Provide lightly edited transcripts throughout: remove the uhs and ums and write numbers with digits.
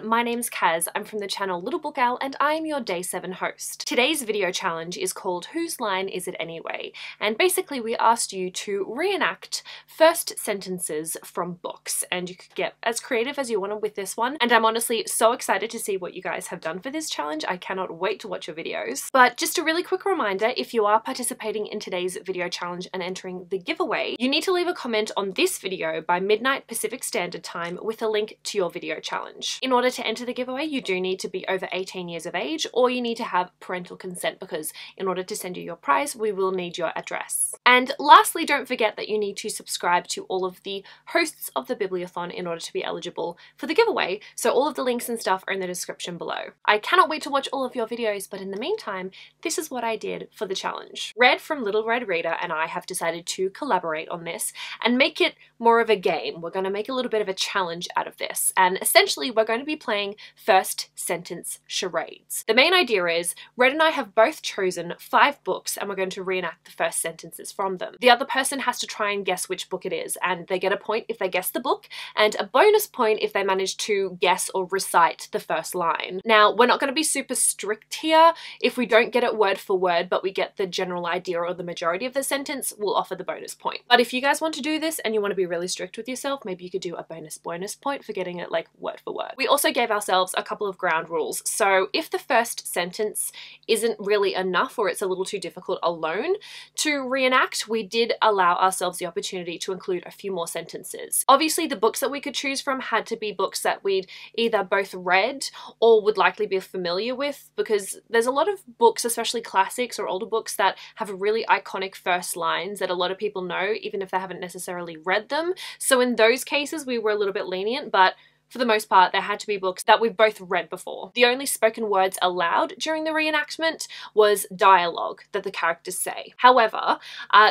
everyone, my name's Kaz. I'm from the channel Little Book Owl and I am your Day 7 host. Today's video challenge is called Whose Line Is It Anyway? And basically we asked you to reenact first sentences from books, and you could get as creative as you wanted with this one. And I'm honestly so excited to see what you guys have done for this challenge. I cannot wait to watch your videos. But just a really quick reminder, if you are participating in today's video challenge and entering the giveaway, you need to leave a comment on this video by midnight Pacific Standard Time with a link to your video challenge. In order to enter the giveaway, you do need to be over 18 years of age, or you need to have parental consent, because in order to send you your prize, we will need your address. And lastly, don't forget that you need to subscribe to all of the hosts of the Bibliothon in order to be eligible for the giveaway, so all of the links and stuff are in the description below. I cannot wait to watch all of your videos, but in the meantime, this is what I did for the challenge. Red from Little Red Reader and I have decided to collaborate on this and make it more of a game. We're going to make a little bit of a challenge out of this, and essentially we're going to be playing first sentence charades. The main idea is Red and I have both chosen 5 books and we're going to reenact the first sentences from them. The other person has to try and guess which book it is, and they get a point if they guess the book and a bonus point if they manage to guess or recite the first line. Now, we're not going to be super strict here. If we don't get it word for word but we get the general idea or the majority of the sentence, we'll offer the bonus point. But if you guys want to do this and you want to be really strict with yourself, maybe you could do a bonus point for getting it like word for word. We also gave ourselves a couple of ground rules. So if the first sentence isn't really enough or it's a little too difficult alone to reenact, we did allow ourselves the opportunity to include a few more sentences. Obviously, the books that we could choose from had to be books that we'd either both read or would likely be familiar with, because there's a lot of books, especially classics or older books, that have really iconic first lines that a lot of people know even if they haven't necessarily read them. So in those cases we were a little bit lenient, but for the most part, there had to be books that we've both read before. The only spoken words allowed during the reenactment was dialogue that the characters say. However,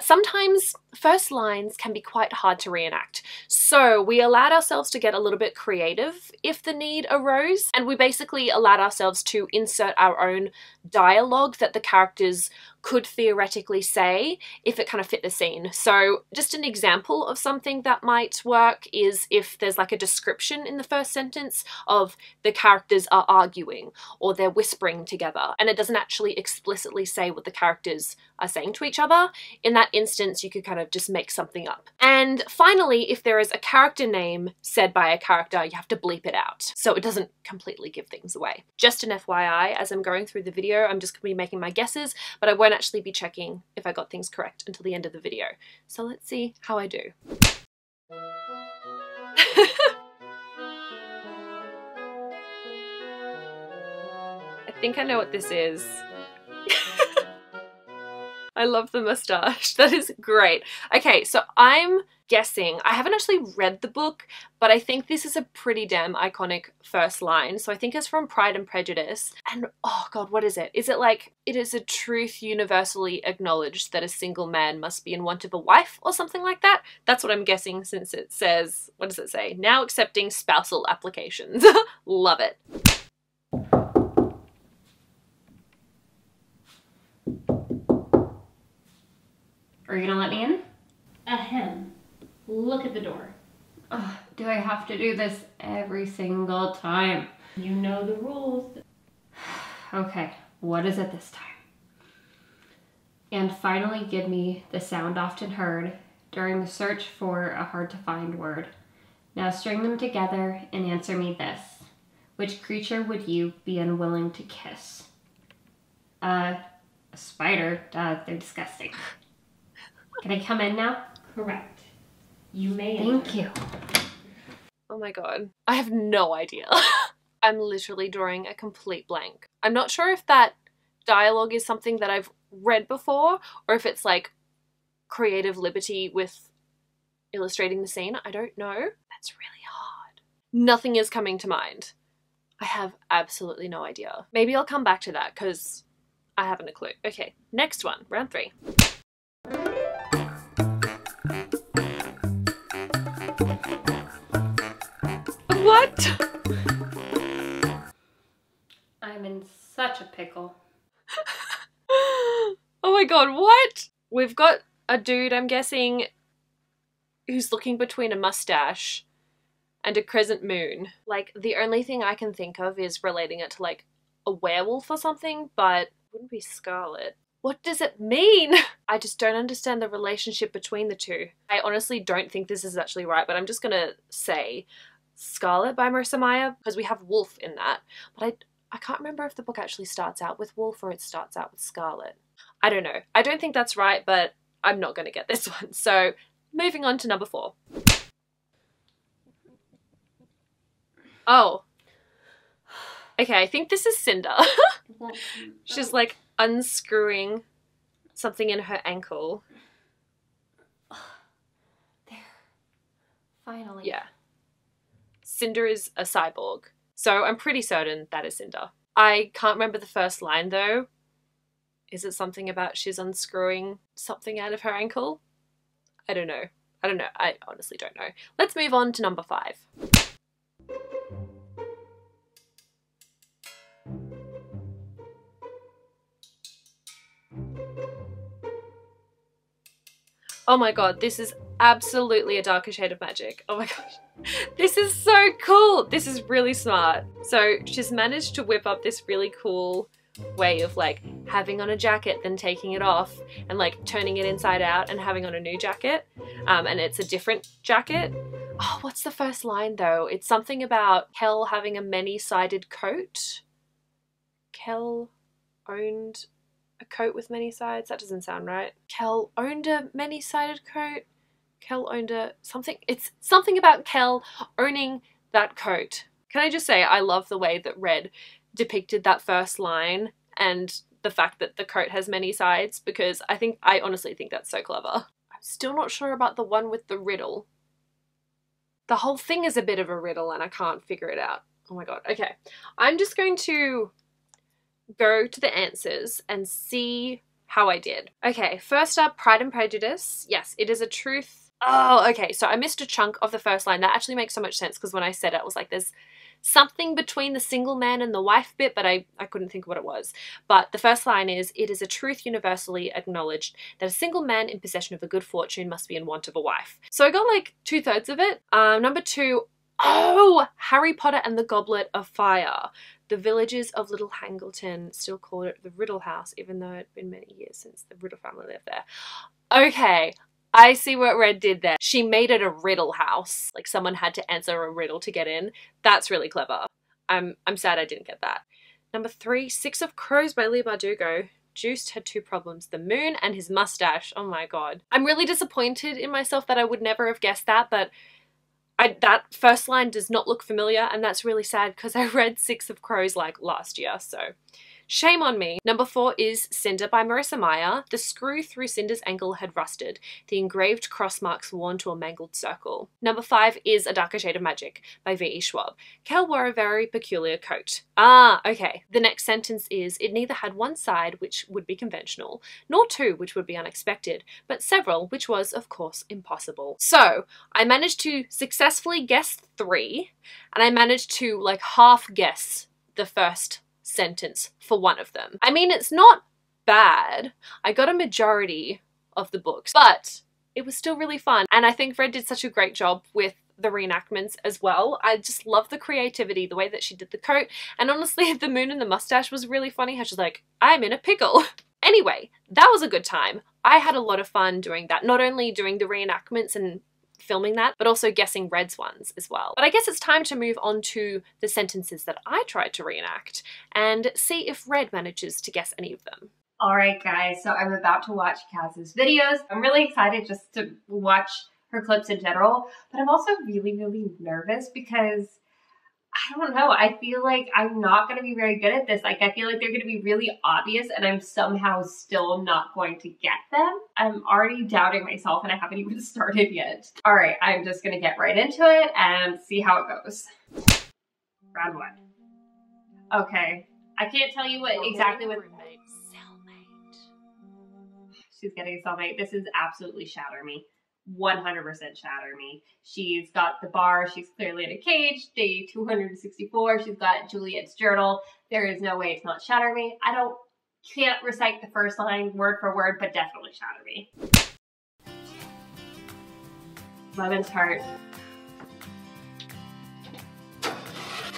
sometimes first lines can be quite hard to reenact. So we allowed ourselves to get a little bit creative if the need arose, and we basically allowed ourselves to insert our own dialogue that the characters could theoretically say if it kind of fit the scene. So just an example of something that might work is if there's like a description in the first sentence of the characters are arguing or they're whispering together and it doesn't actually explicitly say what the characters are saying to each other. In that instance, you could kind of just make something up. And finally, if there is a character name said by a character, you have to bleep it out so it doesn't completely give things away. Just an FYI, as I'm going through the video, I'm just going to be making my guesses, but I won't actually be checking if I got things correct until the end of the video. So let's see how I do. I think I know what this is. I love the mustache. That is great. Okay, so I'm guessing, I haven't actually read the book, but I think this is a pretty damn iconic first line. So I think it's from Pride and Prejudice. And oh God, what is it? Is it like, it is a truth universally acknowledged that a single man must be in want of a wife or something like that? That's what I'm guessing, since it says, what does it say? Now accepting spousal applications. Love it. Are you gonna let me in? Ahem. Look at the door. Ugh, do I have to do this every single time? You know the rules. Okay, what is it this time? And finally give me the sound often heard during the search for a hard-to-find word. Now string them together and answer me this. Which creature would you be unwilling to kiss? A spider. They're disgusting. Can I come in now? Correct. You may. Thank you. Oh my God. I have no idea. I'm literally drawing a complete blank. I'm not sure if that dialogue is something that I've read before or if it's like creative liberty with illustrating the scene. I don't know. That's really hard. Nothing is coming to mind. I have absolutely no idea. Maybe I'll come back to that because I haven't a clue. Okay, next one, round 3. What? I'm in such a pickle. Oh my God, what? We've got a dude, I'm guessing, who's looking between a mustache and a crescent moon. Like, the only thing I can think of is relating it to like a werewolf or something, but it wouldn't be scarlet. What does it mean? I just don't understand the relationship between the two. I honestly don't think this is actually right, but I'm just gonna say Scarlet by Marissa Meyer because we have wolf in that. But I can't remember if the book actually starts out with wolf or it starts out with scarlet. I don't know. I don't think that's right, but I'm not gonna get this one. So moving on to number 4. Oh. Okay, I think this is Cinder. She's like unscrewing something in her ankle. There. Finally. Yeah. Cinder is a cyborg. So I'm pretty certain that is Cinder. I can't remember the first line though. Is it something about she's unscrewing something out of her ankle? I don't know. I honestly don't know. Let's move on to number 5. Oh my god, this is absolutely a darker shade of magic. Oh my gosh. This is so cool. This is really smart. So she's managed to whip up this really cool way of like having on a jacket, then taking it off and like turning it inside out and having on a new jacket. And it's a different jacket. Oh, what's the first line though? It's something about Kel having a many-sided coat. Kel owned a coat with many sides? That doesn't sound right. Kel owned a many-sided coat? Kel owned a something. It's something about Kel owning that coat. Can I just say I love the way that Red depicted that first line and the fact that the coat has many sides, because I honestly think that's so clever. I'm still not sure about the one with the riddle. The whole thing is a bit of a riddle and I can't figure it out. Oh my god. Okay. I'm just going to go to the answers and see how I did. Okay, first up, Pride and Prejudice. Yes, it is a truth. Oh, okay, so I missed a chunk of the first line. That actually makes so much sense because when I said it, I was like, there's something between the single man and the wife bit, but I couldn't think of what it was. But the first line is, it is a truth universally acknowledged that a single man in possession of a good fortune must be in want of a wife. So I got like 2/3 of it. Number 2, oh, Harry Potter and the Goblet of Fire. The villagers of Little Hangleton still called it the Riddle House, even though it'd been many years since the Riddle family lived there. Okay, I see what Red did there. She made it a riddle house. Like someone had to answer a riddle to get in. That's really clever. I'm sad I didn't get that. Number 3, 6 of Crows by Leigh Bardugo. Juiced had 2 problems, the moon and his mustache. Oh my god. I'm really disappointed in myself that I would never have guessed that, but that first line does not look familiar, and that's really sad because I read 6 of Crows like last year, so shame on me. Number 4 is Cinder by Marissa Meyer. The screw through Cinder's ankle had rusted, the engraved cross marks worn to a mangled circle. Number 5 is A Darker Shade of Magic by V.E. Schwab. Kel wore a very peculiar coat. Ah, okay. The next sentence is, it neither had one side, which would be conventional, nor 2, which would be unexpected, but several, which was, of course, impossible. So, I managed to successfully guess 3, and I managed to, like, half guess the first sentence for one of them. I mean, it's not bad. I got a majority of the books, but it was still really fun. And I think Red did such a great job with the reenactments as well. I just love the creativity, the way that she did the coat. And honestly, the moon and the mustache was really funny. How she's like, I'm in a pickle. Anyway, that was a good time. I had a lot of fun doing that. Not only doing the reenactments and filming that, but also guessing Red's ones as well. But I guess it's time to move on to the sentences that I tried to reenact and see if Red manages to guess any of them. Alright guys, so I'm about to watch Kassie's videos. I'm really excited just to watch her clips in general, but I'm also really, really nervous because I don't know, I feel like I'm not going to be very good at this. Like, I feel like they're going to be really obvious and I'm somehow still not going to get them. I'm already doubting myself and I haven't even started yet. All right, I'm just going to get right into it and see how it goes. Round 1. Okay, I can't tell you exactly what... Cellmate. She's getting a cellmate. This is absolutely shatter me. 100% shatter me. She's got the bar. She's clearly in a cage. Day 264. She's got Juliet's journal. There is no way it's not shatter me. Can't recite the first line word for word, but definitely shatter me. Lemon's heart.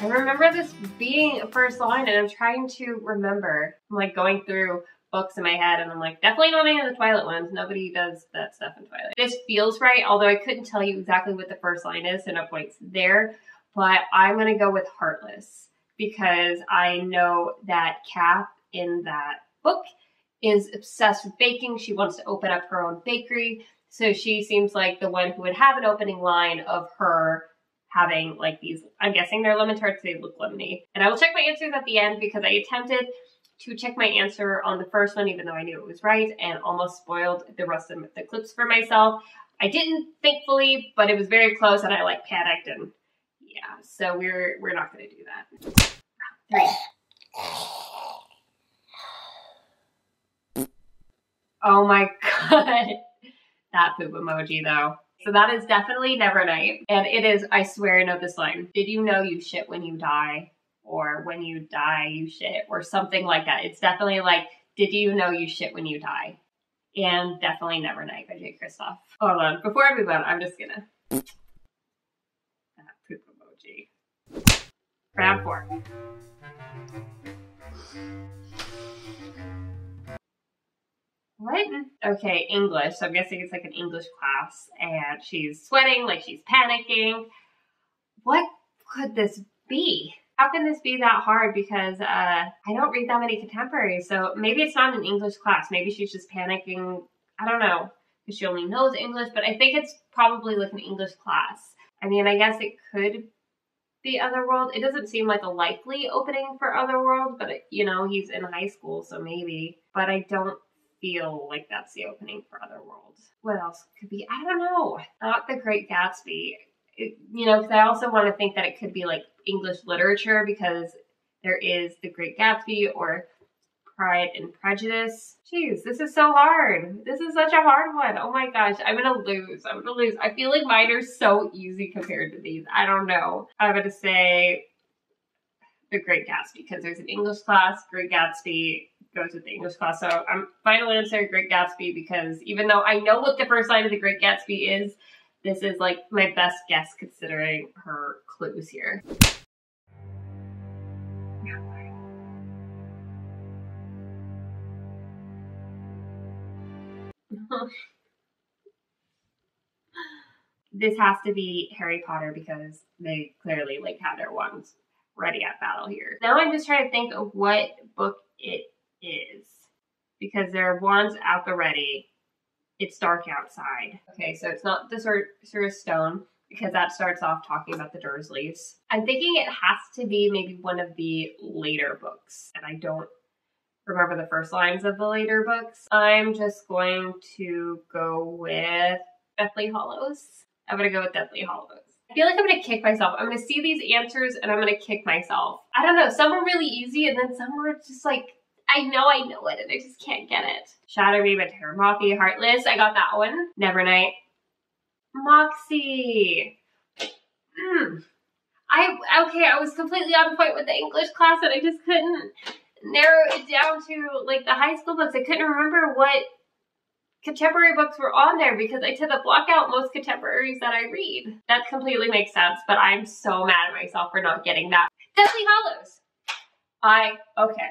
I remember this being a first line and I'm trying to remember. I'm like going through books in my head and I'm like, definitely not any of the Twilight ones. Nobody does that stuff in Twilight. This feels right, although I couldn't tell you exactly what the first line is, so no points there. But I'm gonna go with Heartless because I know that Kath in that book is obsessed with baking. She wants to open up her own bakery. So she seems like the one who would have an opening line of her having like these, I'm guessing they're lemon tarts, they look lemony. And I will check my answers at the end because I attempted to check my answer on the first one, even though I knew it was right, and almost spoiled the rest of the clips for myself. I didn't, thankfully, but it was very close and I like panicked and yeah, so we're not gonna do that. 3. Oh my god. That poop emoji though. So that is definitely Nevernight. And it is, I swear I know this line. Did you know you shit when you die? Or when you die you shit, or something like that. It's definitely like, did you know you shit when you die? And definitely Nevernight by J. Kristoff. Hold on, before I move on, I'm just gonna. That poop emoji. Round 4. What? Okay, English. So I'm guessing it's like an English class and she's sweating, like she's panicking. What could this be? How can this be that hard? Because I don't read that many contemporaries, so maybe it's not an English class. Maybe she's just panicking. I don't know, because she only knows English, but I think it's probably like an English class. I mean, I guess it could be Otherworld. It doesn't seem like a likely opening for Otherworld, but you know, he's in high school, so maybe. But I don't feel like that's the opening for Otherworld. What else could be? I don't know. Not The Great Gatsby. You know, because I also want to think that it could be like English literature because there is The Great Gatsby or Pride and Prejudice. Jeez, this is so hard. This is such a hard one. Oh my gosh, I'm gonna lose. I'm gonna lose. I feel like mine are so easy compared to these. I don't know. I'm gonna say The Great Gatsby because there's an English class. Great Gatsby goes with the English class. So I'm final answer Great Gatsby because even though I know what the first line of The Great Gatsby is, this is like my best guess considering her clues here. This has to be Harry Potter because they clearly like have their wands ready at battle here. Now I'm just trying to think of what book it is because there are wands at the ready. It's dark outside. Okay, so it's not the Sorcerer's Stone because that starts off talking about the Dursleys. I'm thinking it has to be maybe one of the later books, and I don't remember the first lines of the later books. I'm just going to go with Deathly Hallows. I'm gonna go with Deathly Hallows. I feel like I'm gonna kick myself. I'm gonna see these answers and I'm gonna kick myself. I don't know, some were really easy and then some were just like, I know it and I just can't get it. Shatter Me by Tara Moffey, Heartless, I got that one. Nevernight. Moxie. I was completely on point with the English class and I just couldn't narrow it down to like the high school books. I couldn't remember what contemporary books were on there because I tend to block out most contemporaries that I read. That completely makes sense, but I'm so mad at myself for not getting that. Deathly Hallows. Okay.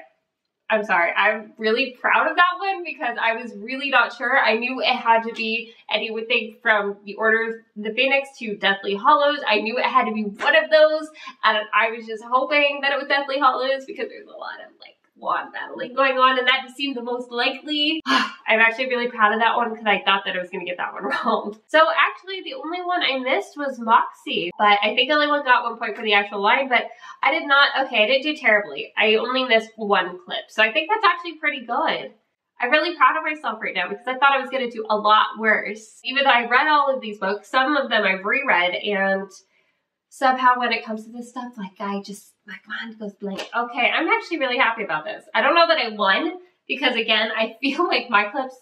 I'm sorry. I'm really proud of that one because I was really not sure. I knew it had to be anything from the Order of the Phoenix to Deathly Hallows. I knew it had to be one of those, and I was just hoping that it was Deathly Hallows because there's a lot of like wand battling going on, and that just seemed the most likely. I'm actually really proud of that one because I thought that I was going to get that one wrong. So actually the only one I missed was Moxie, but I think I only got 1 point for the actual line, but I did not, okay, I didn't do terribly. I only missed one clip, so I think that's actually pretty good. I'm really proud of myself right now because I thought I was going to do a lot worse. Even though I read all of these books, some of them I've reread, and somehow when it comes to this stuff, like my mind goes blank. Okay, I'm actually really happy about this. I don't know that I won because again, I feel like my clips,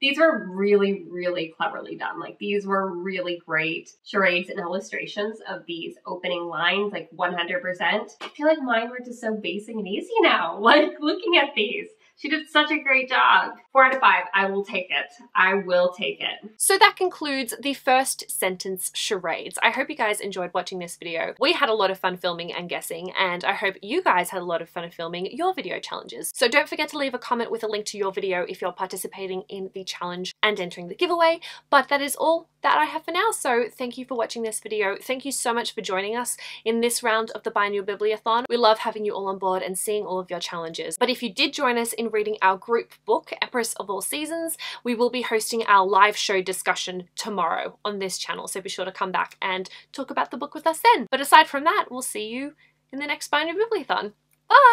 these were really, really cleverly done. Like these were really great charades and illustrations of these opening lines, like 100%. I feel like mine were just so basic and easy now, like looking at these. She did such a great job. 4 out of 5. I will take it. I will take it. So that concludes the first sentence charades. I hope you guys enjoyed watching this video. We had a lot of fun filming and guessing, and I hope you guys had a lot of fun filming your video challenges. So don't forget to leave a comment with a link to your video if you're participating in the challenge and entering the giveaway. But that is all that I have for now. So thank you for watching this video. Thank you so much for joining us in this round of the Biannual Bibliothon. We love having you all on board and seeing all of your challenges. But if you did join us in reading our group book, Empress of All Seasons, we will be hosting our live show discussion tomorrow on this channel. So be sure to come back and talk about the book with us then. But aside from that, we'll see you in the next Biannual Bibliothon. Bye!